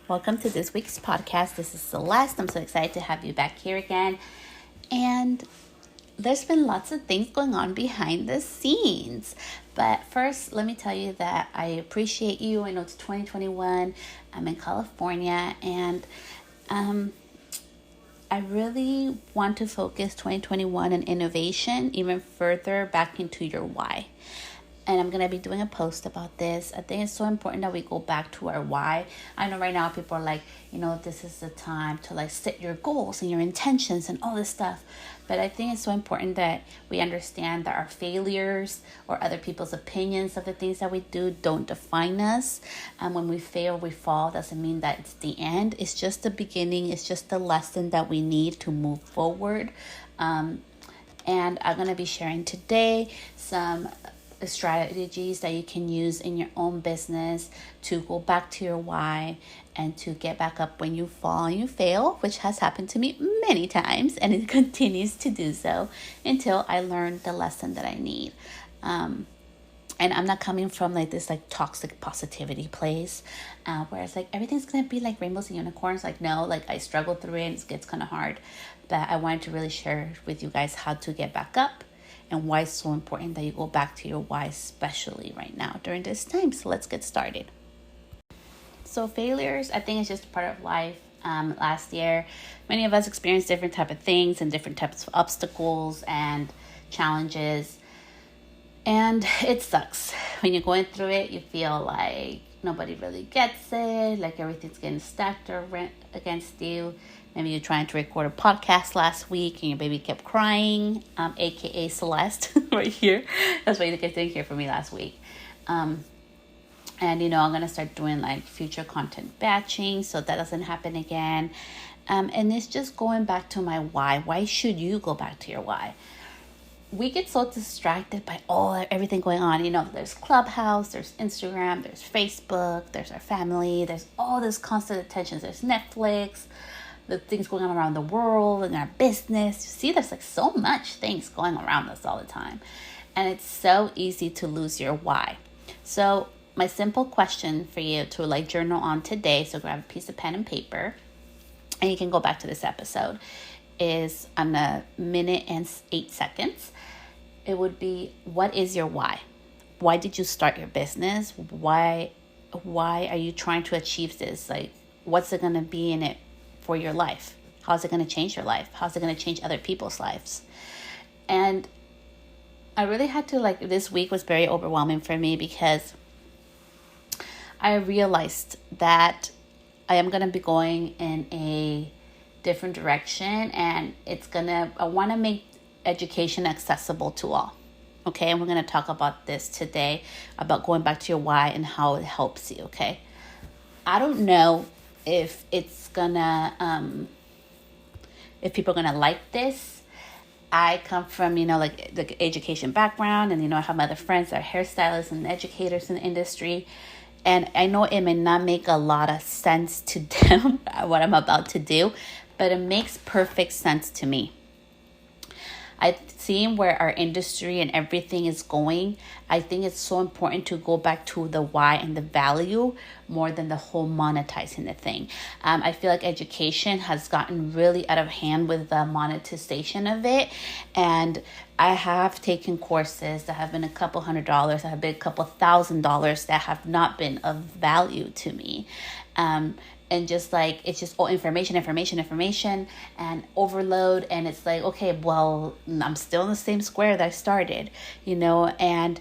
Welcome to this week's podcast. This is Celeste. I'm so excited to have you back here again. And there's been lots of things going on behind the scenes. But first, let me tell you that I appreciate you. I know it's 2021. I'm in California, and I really want to focus 2021 on innovation even further back into your why. And I'm going to be doing a post about this. I think it's so important that we go back to our why. I know right now people are like, this is the time to set your goals and your intentions and all this stuff. But I think it's so important that we understand that our failures or other people's opinions of the things that we do don't define us. And when we fail, we fall, doesn't mean that it's the end. It's just the beginning. It's just the lesson that we need to move forward. And I'm going to be sharing today some strategies that you can use in your own business to go back to your why and to get back up when you fall and you fail, which has happened to me many times, and it continues to do so until I learn the lesson that I need. And I'm not coming from this toxic positivity place where it's everything's gonna be like rainbows and unicorns. No, I struggle through it and it gets kind of hard, but I wanted to really share with you guys how to get back up and why it's so important that you go back to your why, especially right now during this time. So let's get started. So failures, I think, is just a part of life. Last year, many of us experienced different type of things and different types of obstacles and challenges. And it sucks. When you're going through it, you feel like nobody really gets it, like everything's getting stacked or against you. Maybe you're trying to record a podcast last week and your baby kept crying, aka Celeste right here. That's why you guys didn't hear from me last week. And I'm going to start doing future content batching so that doesn't happen again. And it's just going back to my why. Why should you go back to your why? We get so distracted by everything going on. There's Clubhouse, there's Instagram, there's Facebook, there's our family, there's all this constant attention. There's Netflix, the things going on around the world and our business. You see, there's so much things going around us all the time. And it's so easy to lose your why. So my simple question for you to journal on today, so grab a piece of pen and paper, and you can go back to this episode, is on a minute and 8 seconds. It would be, what is your why? Why did you start your business? Why are you trying to achieve this? What's it going to be in it for your life? How's it going to change your life? How's it going to change other people's lives? And I really had to this week was very overwhelming for me because I realized that I am going to be going in a different direction, and I want to make education accessible to all. Okay, and we're going to talk about this today, about going back to your why and how it helps you. Okay, I don't know if it's gonna if people are gonna like this. I come from the education background, and I have other friends that are hairstylists and educators in the industry, and I know it may not make a lot of sense to them what I'm about to do, but it makes perfect sense to me. I've seen where our industry and everything is going. I think it's so important to go back to the why and the value more than the whole monetizing the thing. I feel like education has gotten really out of hand with the monetization of it. And I have taken courses that have been a couple $100, that have been a couple $1,000 that have not been of value to me. And just it's just information and overload. And it's okay, well, I'm still in the same square that I started, and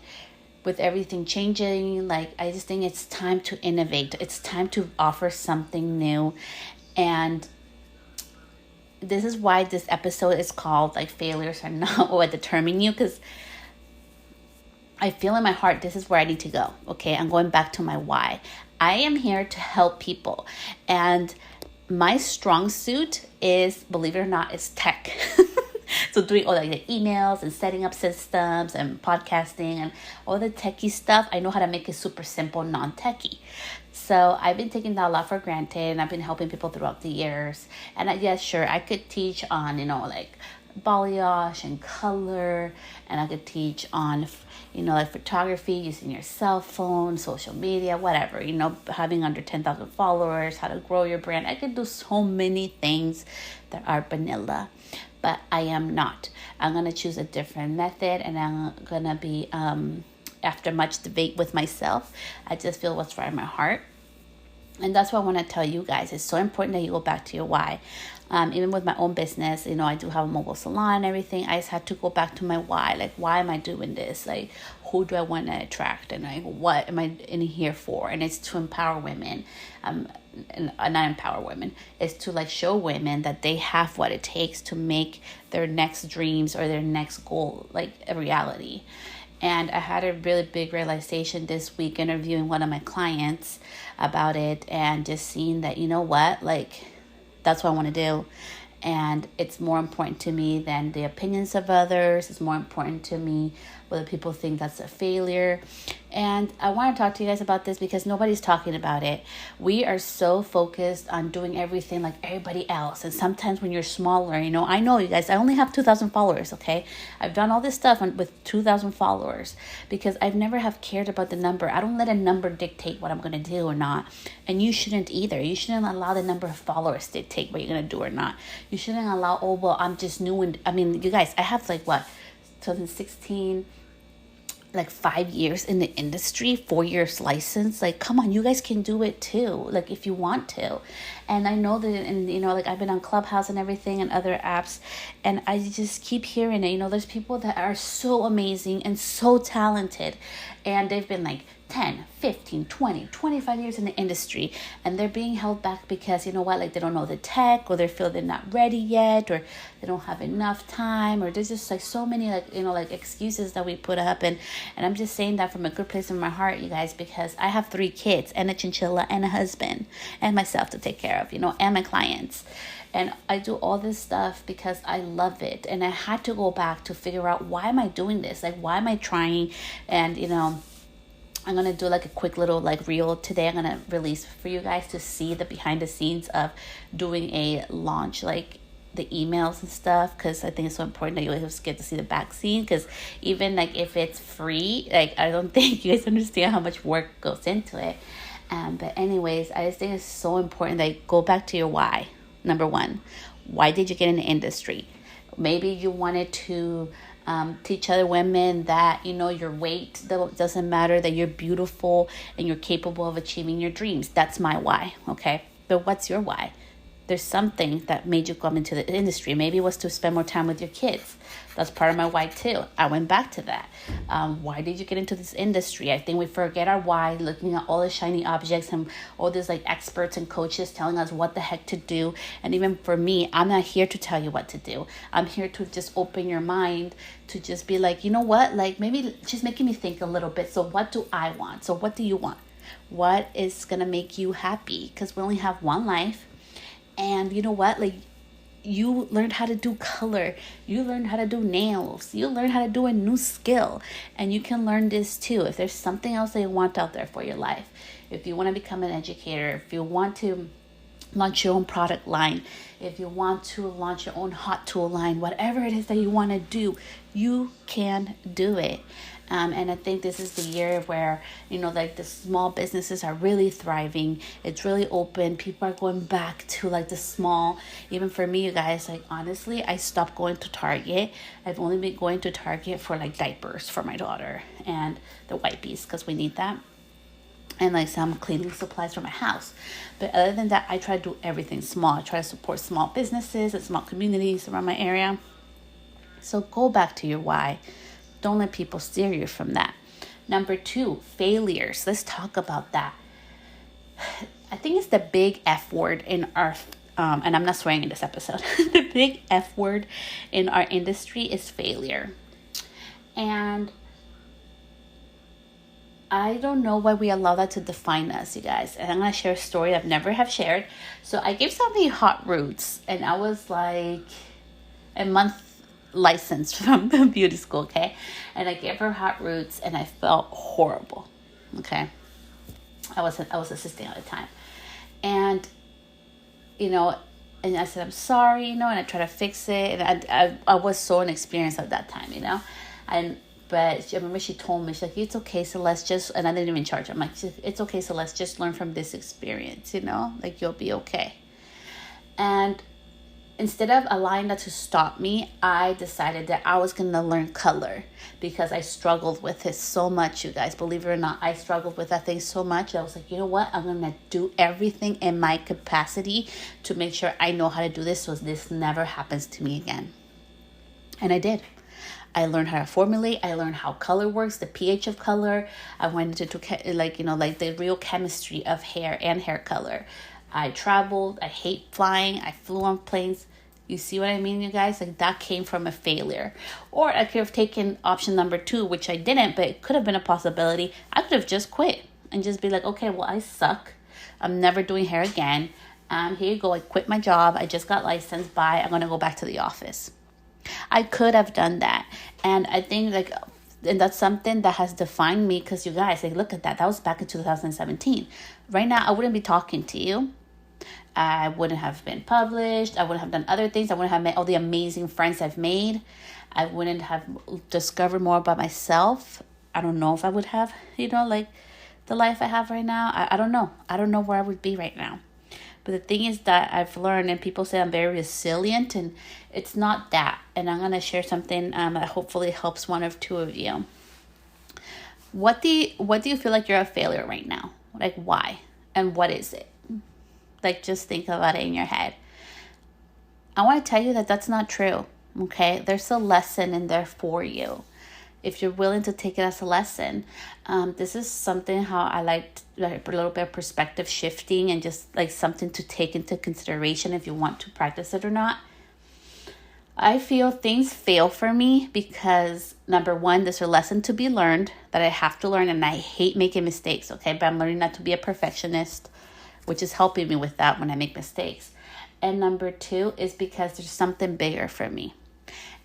with everything changing, I just think it's time to innovate. It's time to offer something new. And this is why this episode is called Failures Are Not What Determine You, because I feel in my heart, this is where I need to go. Okay, I'm going back to my why. I am here to help people. And my strong suit is, believe it or not, is tech. So doing all the emails and setting up systems and podcasting and all the techie stuff, I know how to make it super simple, non-techie. So I've been taking that a lot for granted, and I've been helping people throughout the years. And yes, sure, I could teach on, balayage and color, and I could teach on, like photography, using your cell phone, social media, whatever, having under 10,000 followers, how to grow your brand. I could do so many things that are vanilla, but I am not. I'm going to choose a different method, and I'm going to be, after much debate with myself, I just feel what's right in my heart. And that's what I want to tell you guys. It's so important that you go back to your why. Even with my own business, I do have a mobile salon and everything. I just had to go back to my why. Like, why am I doing this? Like, who do I want to attract? And like, what am I in here for? And it's to empower women. And not empower women. It's to like show women that they have what it takes to make their next dreams or their next goal like a reality. And I had a really big realization this week interviewing one of my clients about it, and just seeing that, like, that's what I want to do. And it's more important to me than the opinions of others. It's more important to me whether people think that's a failure. And I want to talk to you guys about this because nobody's talking about it. We are so focused on doing everything like everybody else. And sometimes when you're smaller, I know you guys, I only have 2,000 followers, okay? I've done all this stuff with 2,000 followers because I've never have cared about the number. I don't let a number dictate what I'm going to do or not. And you shouldn't either. You shouldn't allow the number of followers dictate what you're going to do or not. You shouldn't allow, I'm just new. And you guys, I have 2016, 5 years in the industry, 4 years license. Like, come on, you guys can do it too. Like, if you want to. And I know that, and I've been on Clubhouse and everything and other apps, and I just keep hearing it. There's people that are so amazing and so talented, and they've been 10, 15, 20, 25 years in the industry, and they're being held back because, they don't know the tech, or they feel they're not ready yet, or they don't have enough time, or there's just so many excuses that we put up. And I'm just saying that from a good place in my heart, you guys, because I have 3 kids and a chinchilla and a husband and myself to take care of, and my clients. And I do all this stuff because I love it. And I had to go back to figure out, why am I doing this? Like, why am I trying? And, I'm going to do a quick little reel today. I'm going to release for you guys to see the behind the scenes of doing a launch, the emails and stuff, because I think it's so important that you always get to see the back scene, because even if it's free, I don't think you guys understand how much work goes into it. But anyways, I just think it's so important that you go back to your why. Number 1, why did you get in the industry? Maybe you wanted to teach other women that, your weight doesn't matter, that you're beautiful and you're capable of achieving your dreams. That's my why, okay? But what's your why? There's something that made you come into the industry. Maybe it was to spend more time with your kids. That's part of my why too. I went back to that. Why did you get into this industry? I think we forget our why, looking at all the shiny objects and all these experts and coaches telling us what the heck to do. And even for me, I'm not here to tell you what to do. I'm here to just open your mind to just be maybe just making me think a little bit. So what do I want? So what do you want? What is going to make you happy? Because we only have one life. And you learned how to do color. You learned how to do nails. You learned how to do a new skill. And you can learn this too. If there's something else that you want out there for your life, if you want to become an educator, if you want to launch your own product line, if you want to launch your own hot tool line, whatever it is that you want to do, you can do it. And I think this is the year where, the small businesses are really thriving. It's really open. People are going back to the small. Even for me, you guys, honestly, I stopped going to Target. I've only been going to Target for diapers for my daughter and the wipes, because we need that. And some cleaning supplies for my house. But other than that, I try to do everything small. I try to support small businesses and small communities around my area. So go back to your why. Don't let people steer you from that. Number 2, failures. Let's talk about that. I think it's the big F word in our, and I'm not swearing in this episode. The big F word in our industry is failure. And I don't know why we allow that to define us, you guys. And I'm going to share a story I've never have shared. So I gave somebody hot roots, and I was a month licensed from the beauty school, okay? And I gave her hot roots, and I felt horrible, okay? I was assisting at the time. And, And I said, I'm sorry, and I tried to fix it. And I was so inexperienced at that time, But I remember she told me, she's like, it's okay, Celeste, and I didn't even charge her. I'm like, it's okay, Celeste, just learn from this experience, like you'll be okay. And instead of allowing that to stop me, I decided that I was going to learn color because I struggled with it so much, you guys. Believe it or not, I struggled with that thing so much. I was like, you know what? I'm going to do everything in my capacity to make sure I know how to do this so this never happens to me again. And I did. I learned how to formulate. I learned how color works, the pH of color. I went into like the real chemistry of hair and hair color. I traveled. I hate flying. I flew on planes. You see what I mean, you guys? Like that came from a failure. Or I could have taken option number 2, which I didn't, but it could have been a possibility. I could have just quit and just be like, okay, well, I suck. I'm never doing hair again. Here you go. I quit my job. I just got licensed. Bye. I'm going to go back to the office. I could have done that. And I think and that's something that has defined me because you guys, look at that. That was back in 2017. Right now, I wouldn't be talking to you. I wouldn't have been published. I wouldn't have done other things. I wouldn't have met all the amazing friends I've made. I wouldn't have discovered more about myself. I don't know if I would have, the life I have right now. I don't know. I don't know where I would be right now. But the thing is that I've learned, and people say I'm very resilient, and it's not that. And I'm going to share something that hopefully helps one or two of you. What do you feel like you're a failure right now? Like, why? And what is it? Just think about it in your head. I want to tell you that that's not true, okay? There's a lesson in there for you. If you're willing to take it as a lesson, this is something how I like a little bit of perspective shifting and just something to take into consideration if you want to practice it or not. I feel things fail for me because, number one, there's a lesson to be learned that I have to learn, and I hate making mistakes, okay? But I'm learning not to be a perfectionist, which is helping me with that when I make mistakes. And number 2 is because there's something bigger for me.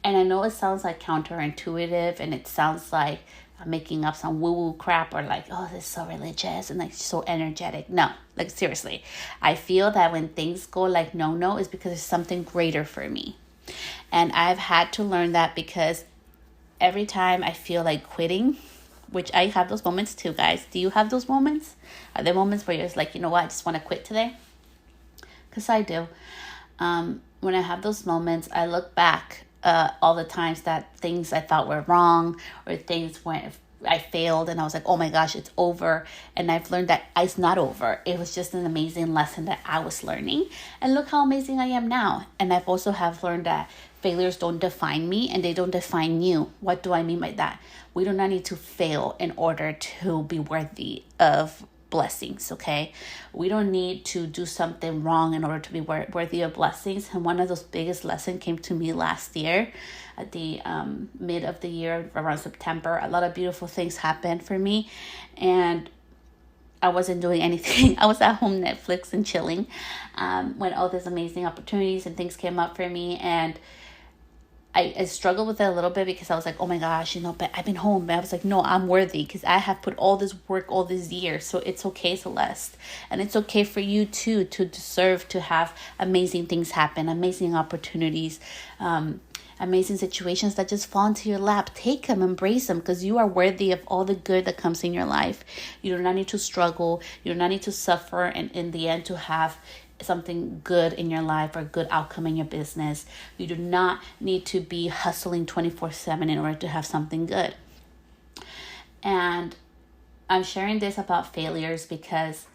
And I know it sounds counterintuitive, and it sounds like I'm making up some woo-woo crap or oh, this is so religious and so energetic. No, seriously. I feel that when things go no, it's because there's something greater for me. And I've had to learn that because every time I feel like quitting, which I have those moments too, guys. Do you have those moments? Are there moments where you're just you know what, I just want to quit today? Because I do. When I have those moments, I look back all the times that things I thought were wrong or things when I failed and I was like, oh my gosh, it's over. And I've learned that it's not over. It was just an amazing lesson that I was learning. And look how amazing I am now. And I've also have learned that failures don't define me and they don't define you. What do I mean by that? We do not need to fail in order to be worthy of blessings, okay? We don't need to do something wrong in order to be worthy of blessings. And one of those biggest lessons came to me last year at the mid of the year, around September. A lot of beautiful things happened for me, and I wasn't doing anything. I was at home Netflix and chilling when all these amazing opportunities and things came up for me. And I struggled with it a little bit because I was like, oh my gosh, but I've been home. But I was like, no, I'm worthy because I have put all this work all these years. So it's okay, Celeste. And it's okay for you too to deserve to have amazing things happen, amazing opportunities, amazing situations that just fall into your lap. Take them, embrace them, because you are worthy of all the good that comes in your life. You do not need to struggle. You do not need to suffer, and in the end to have something good in your life or good outcome in your business. You do not need to be hustling 24/7 in order to have something good. And I'm sharing this about failures because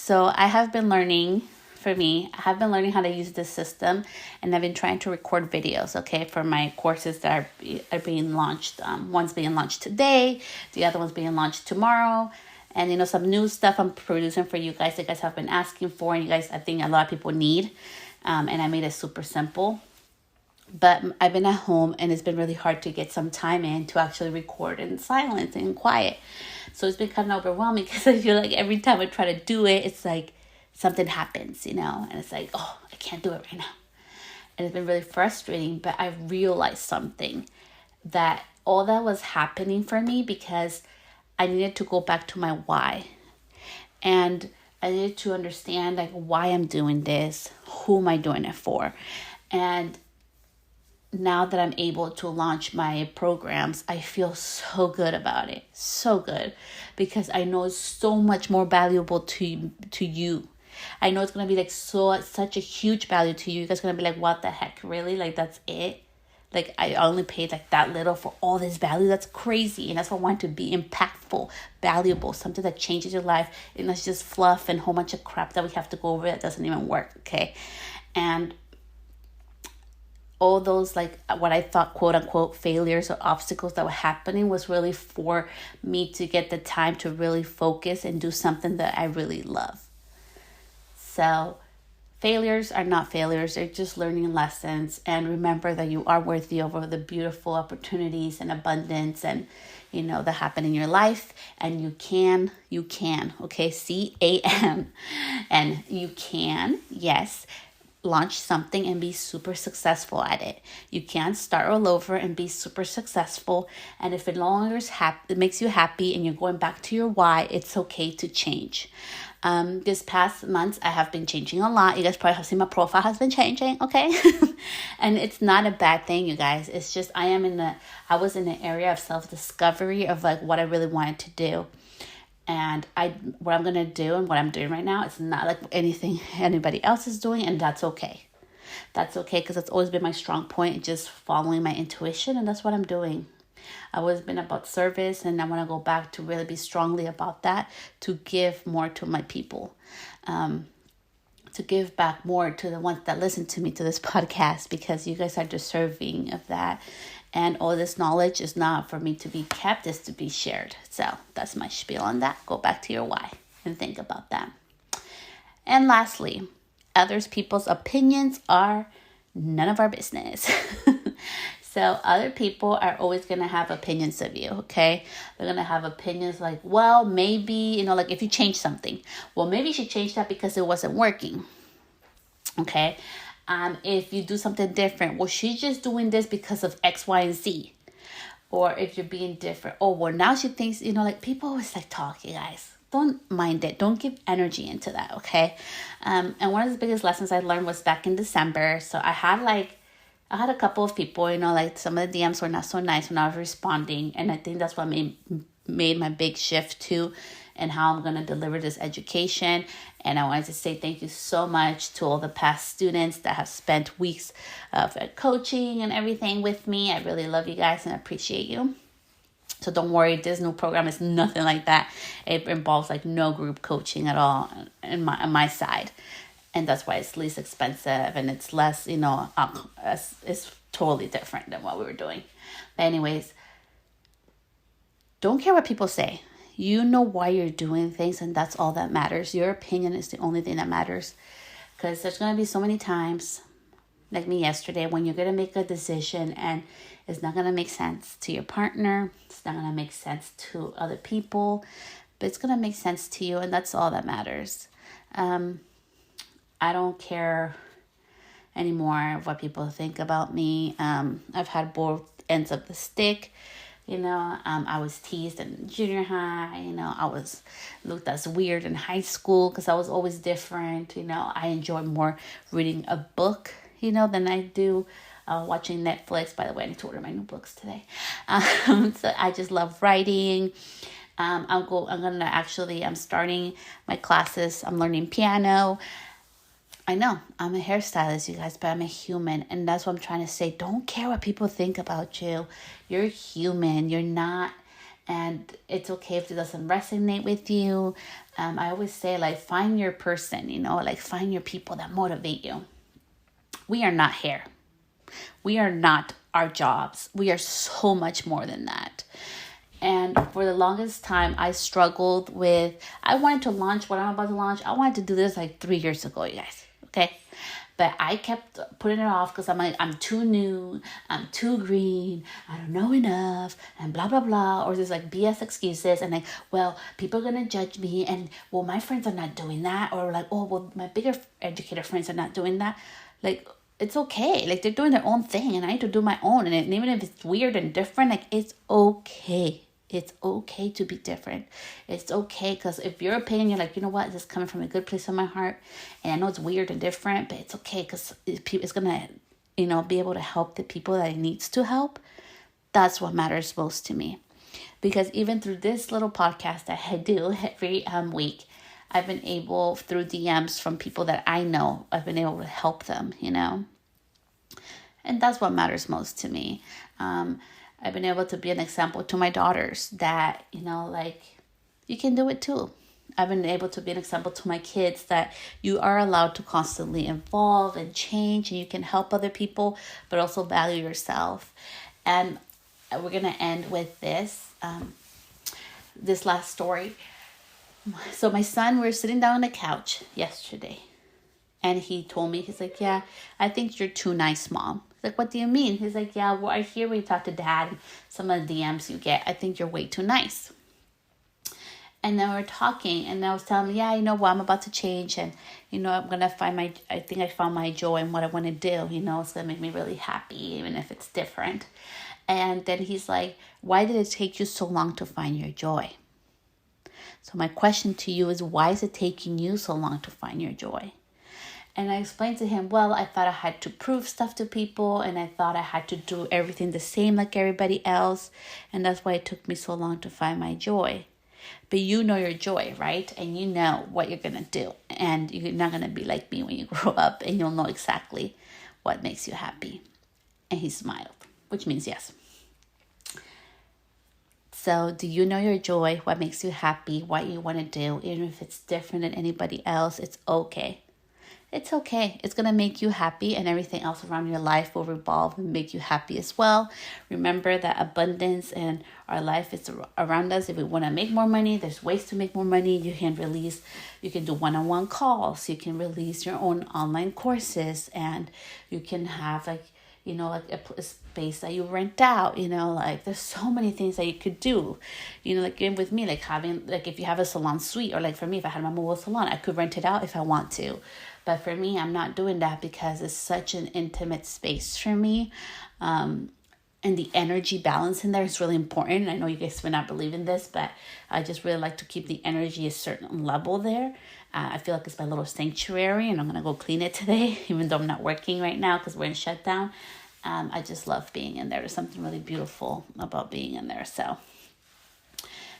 I have been learning how to use this system, and I've been trying to record videos, okay, for my courses that are being launched. One's being launched today, the other one's being launched tomorrow. And, some new stuff I'm producing for you guys. You guys have been asking for, and you guys, I think a lot of people need. And I made it super simple. But I've been at home, and it's been really hard to get some time in to actually record in silence and quiet. So it's been kind of overwhelming because I feel like every time I try to do it, it's like something happens, and it's like, oh, I can't do it right now. And it's been really frustrating, but I realized something, that all that was happening for me because I needed to go back to my why. And I needed to understand like why I'm doing this, who am I doing it for. And now that I'm able to launch my programs, I feel so good about it. So good. Because I know it's so much more valuable to you. I know it's going to be like such a huge value to you. You guys going to be like, what the heck? Really? Like, that's it? Like, I only paid like that little for all this value? That's crazy. And that's why I want to be impactful, valuable, something that changes your life. And it's just fluff and a whole bunch of crap that we have to go over that doesn't even work. Okay. And all those like what I thought quote unquote failures or obstacles that were happening was really for me to get the time to really focus and do something that I really love. So failures are not failures. They're just learning lessons. And remember that you are worthy of all the beautiful opportunities and abundance and, that happen in your life. And you can, okay? CAN. And you can, yes, launch something and be super successful at it. You can start all over and be super successful. And if it no longer it makes you happy and you're going back to your why, it's okay to change. This past months, I have been changing a lot. You guys probably have seen my profile has been changing, okay? And it's not a bad thing, you guys. It's just I was in an area of self-discovery of like what I really wanted to do. And what I'm going to do and what I'm doing right now, it's not like anything anybody else is doing, and that's okay. That's okay, because it's always been my strong point, just following my intuition, and that's what I'm doing. I've always been about service, and I want to go back to really be strongly about that, to give more to my people, to give back more to the ones that listen to me, to this podcast, because you guys are deserving of that. And all this knowledge is not for me to be kept, it's to be shared. So that's my spiel on that. Go back to your why and think about that. And lastly, others people's opinions are none of our business. So other people are always going to have opinions of you, okay? They're going to have opinions like, well, maybe, like if you change something, well, maybe you should change that because it wasn't working, okay? If you do something different, well, she's just doing this because of X, Y, and Z. Or if you're being different, oh, well, now she thinks, like people always like talk, you guys. Don't mind it. Don't give energy into that, okay? And one of the biggest lessons I learned was back in December. So I had a couple of people, like some of the DMs were not so nice when I was responding. And I think that's what made my big shift too, and how I'm going to deliver this education. And I wanted to say thank you so much to all the past students that have spent weeks of coaching and everything with me. I really love you guys and appreciate you. So don't worry, this new program is nothing like that. It involves like no group coaching at all on my side. And that's why it's least expensive and it's less, it's totally different than what we were doing. But anyways, don't care what people say. You know why you're doing things, and that's all that matters. Your opinion is the only thing that matters. Because there's going to be so many times, like me yesterday, when you're going to make a decision and it's not going to make sense to your partner. It's not going to make sense to other people. But it's going to make sense to you, and that's all that matters. I don't care anymore what people think about me. I've had both ends of the stick. I was teased in junior high. I was looked as weird in high school because I was always different. I enjoy more reading a book, than I do watching Netflix. By the way, I need to order my new books today. So I just love writing. I'm starting my classes. I'm learning piano. I know I'm a hairstylist, you guys, but I'm a human. And that's what I'm trying to say. Don't care what people think about you. You're human. You're not. And it's okay if it doesn't resonate with you. I always say, find your person, find your people that motivate you. We are not hair. We are not our jobs. We are so much more than that. And for the longest time, I struggled with, I wanted to launch what I'm about to launch. I wanted to do this 3 years ago, you guys. Okay. But I kept putting it off because I'm like, I'm too new. I'm too green. I don't know enough and blah, blah, blah. Or there's BS excuses and people are going to judge me. And my friends are not doing that. Or my bigger educator friends are not doing that. It's okay. They're doing their own thing and I need to do my own. And even if it's weird and different, it's okay. It's okay to be different. It's okay, because if your opinion, you're like, you know what, this is coming from a good place in my heart, and I know it's weird and different, but it's okay because it's gonna, be able to help the people that it needs to help. That's what matters most to me. Because even through this little podcast that I do every week, I've been able, through DMs from people that I know, I've been able to help them, And that's what matters most to me. I've been able to be an example to my daughters that, you can do it too. I've been able to be an example to my kids that you are allowed to constantly evolve and change, and you can help other people, but also value yourself. And we're going to end with this last story. So my son, we were sitting down on the couch yesterday, and he told me, he's like, yeah, I think you're too nice, Mom. He's like, what do you mean? He's like, yeah, well, I hear when you talk to Dad and some of the DMs you get, I think you're way too nice. And then we're talking, and I was telling him, yeah, I'm about to change, and, I'm going to I think I found my joy in what I want to do, it's going to make me really happy, even if it's different. And then he's like, why did it take you so long to find your joy? So my question to you is, why is it taking you so long to find your joy? And I explained to him, well, I thought I had to prove stuff to people, and I thought I had to do everything the same like everybody else, and that's why it took me so long to find my joy. But you know your joy, right? And you know what you're going to do, and you're not going to be like me when you grow up, and you'll know exactly what makes you happy. And he smiled, which means yes. So do you know your joy, what makes you happy, what you want to do? Even if it's different than anybody else, it's okay. It's okay. It's going to make you happy, and everything else around your life will revolve and make you happy as well. Remember that abundance in our life is around us. If we want to make more money, there's ways to make more money. You can do one-on-one calls. You can release your own online courses, and you can have a space that you rent out, there's so many things that you could do, even with me, having, if you have a salon suite, or for me, if I had my mobile salon, I could rent it out if I want to. But for me, I'm not doing that because it's such an intimate space for me. And the energy balance in there is really important. I know you guys may not believe in this, but I just really like to keep the energy a certain level there. I feel like it's my little sanctuary, and I'm going to go clean it today, even though I'm not working right now because we're in shutdown. I just love being in there. There's something really beautiful about being in there. So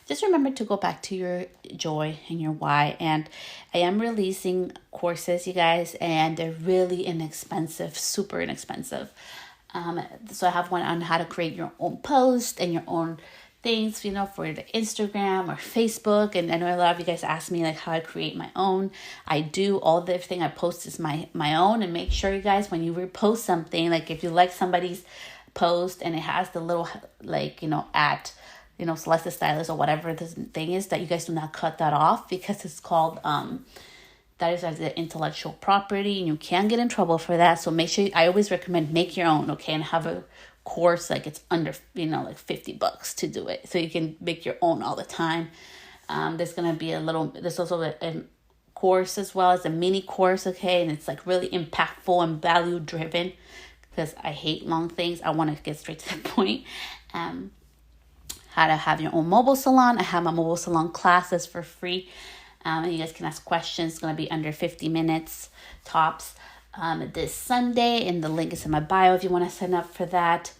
just remember to go back to your joy and your why. And I am releasing courses, you guys, and they're really inexpensive, super inexpensive. So I have one on how to create your own post and your own things, for the Instagram or Facebook. And I know a lot of you guys ask me how I create my own. I do. Everything I post is my own. And make sure, you guys, when you repost something, if you like somebody's post and it has the little at Celeste Stylist or whatever the thing is, that you guys do not cut that off, because it's called that is as the intellectual property, and you can get in trouble for that. So make sure, I always recommend make your own, okay, and have a course it's under $50 to do it, so you can make your own all the time. There's also a course as well as a mini course, okay, and it's really impactful and value driven, because I hate long things. I want to get straight to the point. How to have your own mobile salon. I have my mobile salon classes for free. And you guys can ask questions. It's going to be under 50 minutes tops this Sunday. And the link is in my bio if you want to sign up for that.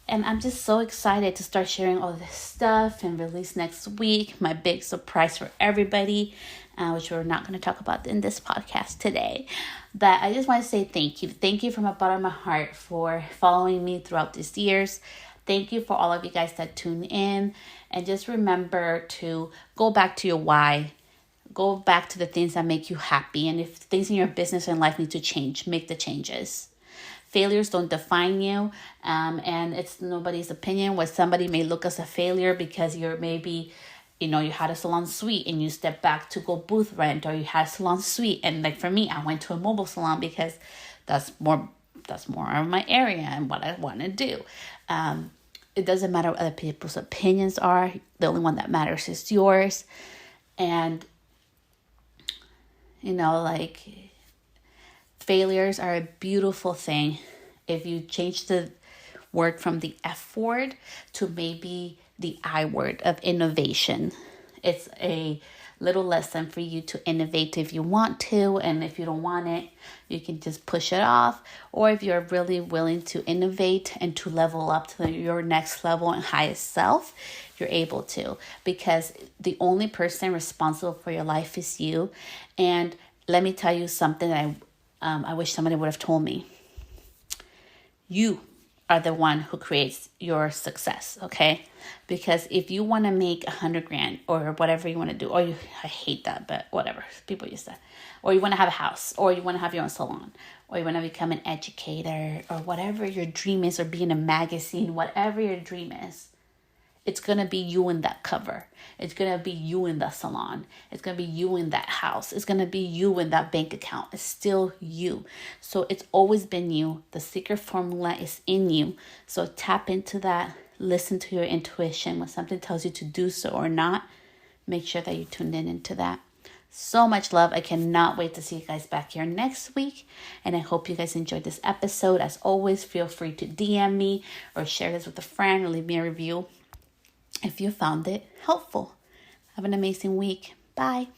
And I'm just so excited to start sharing all this stuff and release next week. My big surprise for everybody, which we're not going to talk about in this podcast today. But I just want to say thank you. Thank you from the bottom of my heart for following me throughout these years. Thank you for all of you guys that tune in. And just remember to go back to your why. Go back to the things that make you happy. And if things in your business and life need to change, make the changes. Failures don't define you. And it's nobody's opinion. What somebody may look as a failure because you're maybe, you had a salon suite and you step back to go booth rent, or you had a salon suite. And for me, I went to a mobile salon because that's more of my area and what I want to do. It doesn't matter what other people's opinions are. The only one that matters is yours. And, failures are a beautiful thing. If you change the word from the F word to maybe the I word of innovation. It's a little lesson for you to innovate if you want to, and if you don't want it, you can just push it off. Or if you're really willing to innovate and to level up to your next level and highest self, you're able to, because the only person responsible for your life is you. And let me tell you something that I wish somebody would have told me. You are the one who creates your success, okay? Because if you want to make 100 grand or whatever you want to do, I hate that, but whatever, people use that. Or you want to have a house, or you want to have your own salon, or you want to become an educator, or whatever your dream is, or be in a magazine, whatever your dream is. It's going to be you in that cover. It's going to be you in the salon. It's going to be you in that house. It's going to be you in that bank account. It's still you. So it's always been you. The secret formula is in you. So tap into that. Listen to your intuition. When something tells you to do so or not, make sure that you tuned into that. So much love. I cannot wait to see you guys back here next week. And I hope you guys enjoyed this episode. As always, feel free to DM me or share this with a friend or leave me a review if you found it helpful. Have an amazing week. Bye.